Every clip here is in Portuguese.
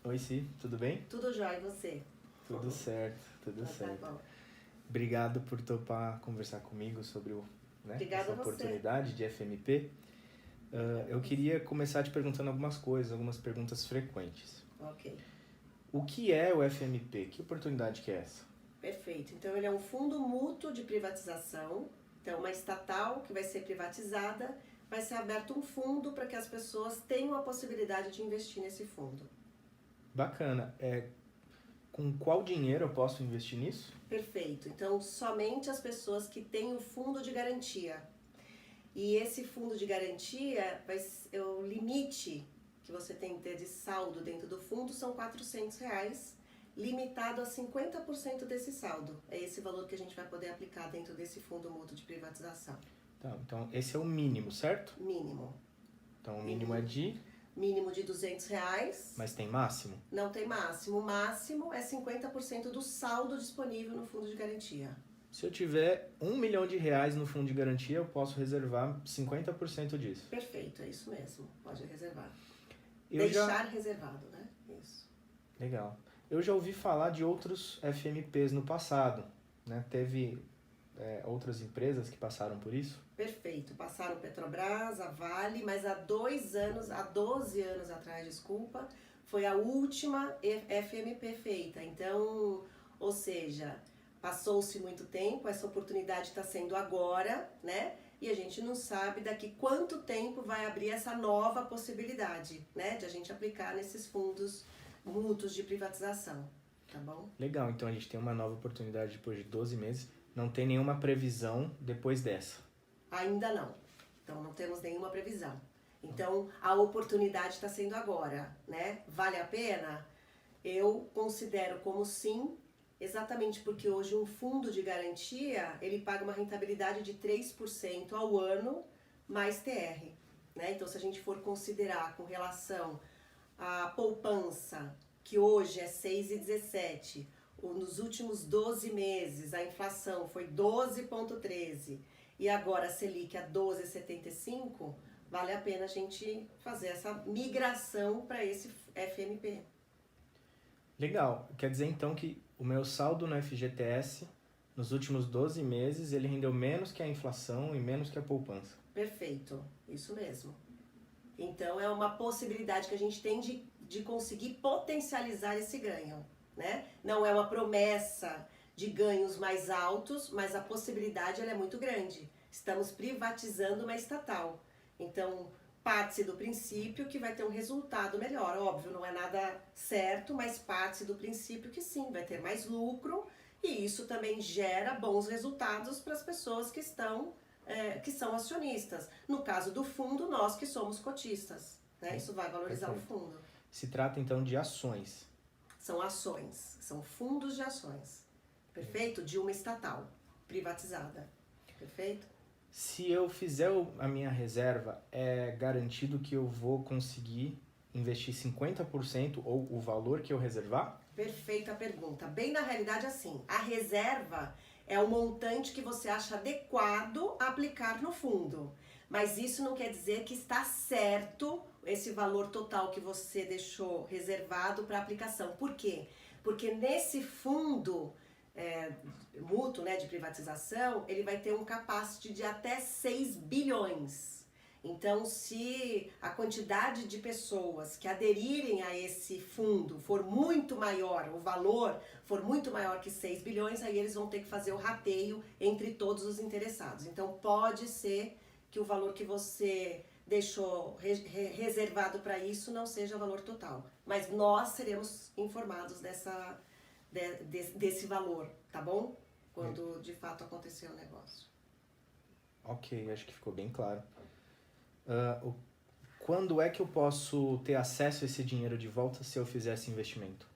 Oi, Si, tudo bem? Tudo jóia, e você? Tudo certo, tudo Então, certo. tá bom. Obrigado por topar conversar comigo sobre Obrigada essa a você. oportunidade de FMP. Eu queria começar te perguntando algumas coisas, algumas perguntas frequentes. Ok, O que é o FMP? Que oportunidade que é essa? perfeito. Então, ele é um fundo mútuo de privatização. Então, uma estatal que vai ser privatizada, vai ser aberto um fundo para que as pessoas tenham a possibilidade de investir nesse fundo. Bacana. Com qual dinheiro eu posso investir nisso? Perfeito. Então, somente as pessoas que têm o fundo de garantia. E esse fundo de garantia, o limite que você tem que ter de saldo dentro do fundo são R$ 400, limitado a 50% desse saldo. É esse valor que a gente vai poder aplicar dentro desse fundo mútuo de privatização. Tá, então esse é o mínimo, certo? Mínimo. Então o mínimo é de... Mínimo de R$ 200. Mas tem máximo? Não tem máximo. O máximo é 50% do saldo disponível no fundo de garantia. Se eu tiver R$ 1 milhão no fundo de garantia, eu posso reservar 50% disso. Perfeito, é isso mesmo. Pode reservar. Eu Deixar reservado, né? Isso. Legal. Eu já ouvi falar de outros FMPs no passado, né? Teve outras empresas que passaram por isso? Perfeito. Passaram Petrobras, a Vale, mas há 12 anos atrás, desculpa, foi a última FMP feita. Então, ou seja, passou-se muito tempo, essa oportunidade está sendo agora, né? E a gente não sabe daqui quanto tempo vai abrir essa nova possibilidade, né? De a gente aplicar nesses fundos mútuos de privatização, tá bom? Legal, então a gente tem uma nova oportunidade depois de 12 meses. Não tem nenhuma previsão depois dessa. Ainda não. Então não temos nenhuma previsão. Então a oportunidade está sendo agora, né? Vale a pena? Eu considero como sim, exatamente porque hoje um fundo de garantia, ele paga uma rentabilidade de 3% ao ano mais TR, né? Então se a gente for considerar com relação à poupança, que hoje é 6,17, nos últimos 12 meses a inflação foi 12,13 e agora a Selic a 12,75, vale a pena a gente fazer essa migração para esse FMP. Legal. Quer dizer então que o meu saldo no FGTS nos últimos 12 meses ele rendeu menos que a inflação e menos que a poupança. Perfeito, isso mesmo. Então é uma possibilidade que a gente tem de conseguir potencializar esse ganho, né? Não é uma promessa de ganhos mais altos, mas a possibilidade ela é muito grande. Estamos privatizando uma estatal. Então, parte-se do princípio que vai ter um resultado melhor. Óbvio, não é nada certo, mas parte-se do princípio que sim, vai ter mais lucro e isso também gera bons resultados para as pessoas que são acionistas. No caso do fundo, nós que somos cotistas, né? Isso vai valorizar Perfeito. o fundo. Se trata então de ações. São ações, são fundos de ações. Perfeito? De uma estatal privatizada. Perfeito? Se eu fizer a minha reserva, é garantido que eu vou conseguir investir 50% ou o valor que eu reservar? Perfeita pergunta. Bem na realidade assim, a reserva é o montante que você acha adequado a aplicar no fundo. Mas isso não quer dizer que está certo esse valor total que você deixou reservado para aplicação. Por quê? Porque nesse fundo mútuo, né, de privatização, ele vai ter um capacity de até 6 bilhões. Então, se a quantidade de pessoas que aderirem a esse fundo for muito maior, o valor for muito maior que 6 bilhões, aí eles vão ter que fazer o rateio entre todos os interessados. Então, pode ser que o valor que você deixou reservado para isso não seja o valor total. Mas nós seremos informados desse valor, tá bom? Quando de fato acontecer o negócio. Ok, acho que ficou bem claro. Quando é que eu posso ter acesso a esse dinheiro de volta se eu fizer esse investimento?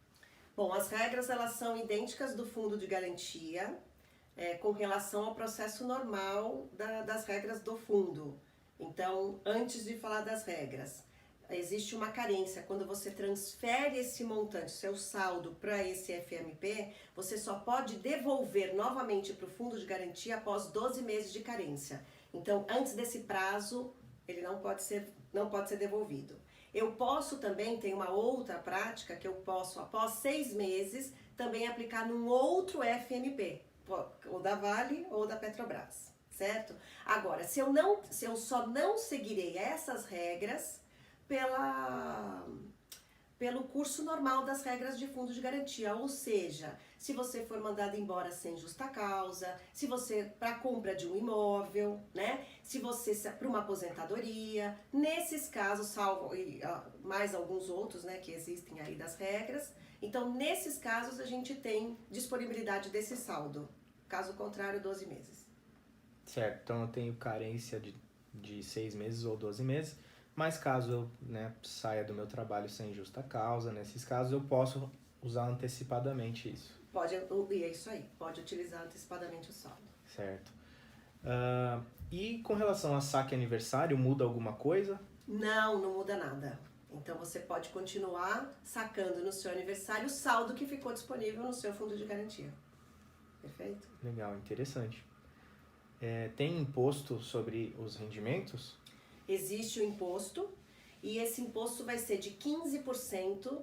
Bom, as regras elas são idênticas do fundo de garantia com relação ao processo normal das regras do fundo. Então, antes de falar das regras, existe uma carência. Quando você transfere esse montante, seu saldo, para esse FMP, você só pode devolver novamente para o fundo de garantia após 12 meses de carência. Então, antes desse prazo, ele não pode ser devolvido. Eu posso também, tem uma outra prática que eu posso, após 6 meses, também aplicar num outro FMP, ou da Vale ou da Petrobras, certo? Agora, se eu só não seguirei essas regras pelo curso normal das regras de fundo de garantia, ou seja, se você for mandado embora sem justa causa, se você para compra de um imóvel, né? Se você para uma aposentadoria, nesses casos, salvo mais alguns outros, né, que existem aí das regras. Então, nesses casos a gente tem disponibilidade desse saldo. Caso contrário, 12 meses. Certo, então eu tenho carência de 6 meses ou 12 meses. Mas caso eu, né, saia do meu trabalho sem justa causa, nesses casos eu posso usar antecipadamente isso. Pode, é isso aí, pode utilizar antecipadamente o saldo. Certo. E com relação a saque aniversário, muda alguma coisa? Não, não muda nada. Então você pode continuar sacando no seu aniversário o saldo que ficou disponível no seu fundo de garantia. Perfeito? Legal, interessante. Tem imposto sobre os rendimentos? Existe o imposto e esse imposto vai ser de 15%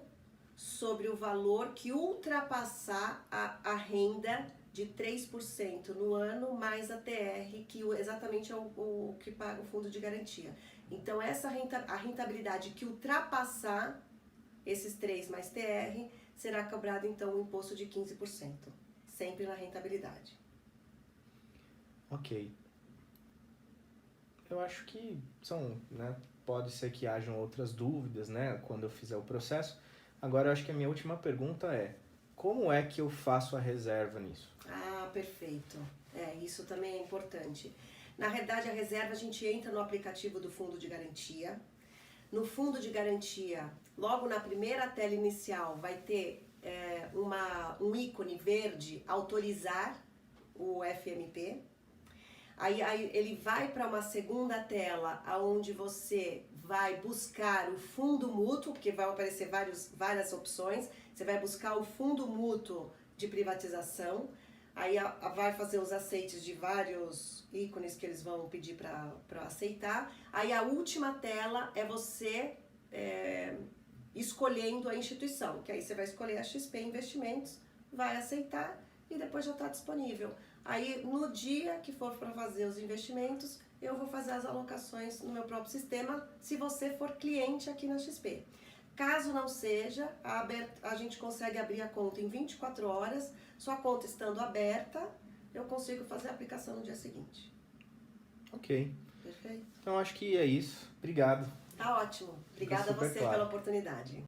sobre o valor que ultrapassar a renda de 3% no ano mais a TR, que exatamente é o que paga o fundo de garantia. Então a rentabilidade que ultrapassar esses 3 mais TR será cobrado então um imposto de 15%, sempre na rentabilidade. Ok. Eu acho que né, pode ser que hajam outras dúvidas, né, quando eu fizer o processo. Agora, eu acho que a minha última pergunta é, como é que eu faço a reserva nisso? Ah, perfeito. Isso também é importante. Na realidade, a reserva a gente entra no aplicativo do fundo de garantia. No fundo de garantia, logo na primeira tela inicial, vai ter um ícone verde, autorizar o FMP. Aí ele vai para uma segunda tela, onde você vai buscar o fundo mútuo, porque vai aparecer várias opções. Você vai buscar o fundo mútuo de privatização. Aí vai fazer os aceites de vários ícones que eles vão pedir para aceitar. Aí a última tela é você escolhendo a instituição, que aí você vai escolher a XP Investimentos, vai aceitar e depois já está disponível. Aí no dia que for para fazer os investimentos, eu vou fazer as alocações no meu próprio sistema, se você for cliente aqui na XP. Caso não seja, a gente consegue abrir a conta em 24 horas, sua conta estando aberta, eu consigo fazer a aplicação no dia seguinte. Ok. Perfeito? Então acho que é isso. Obrigado. Tá ótimo. Obrigada a Super você claro. pela oportunidade.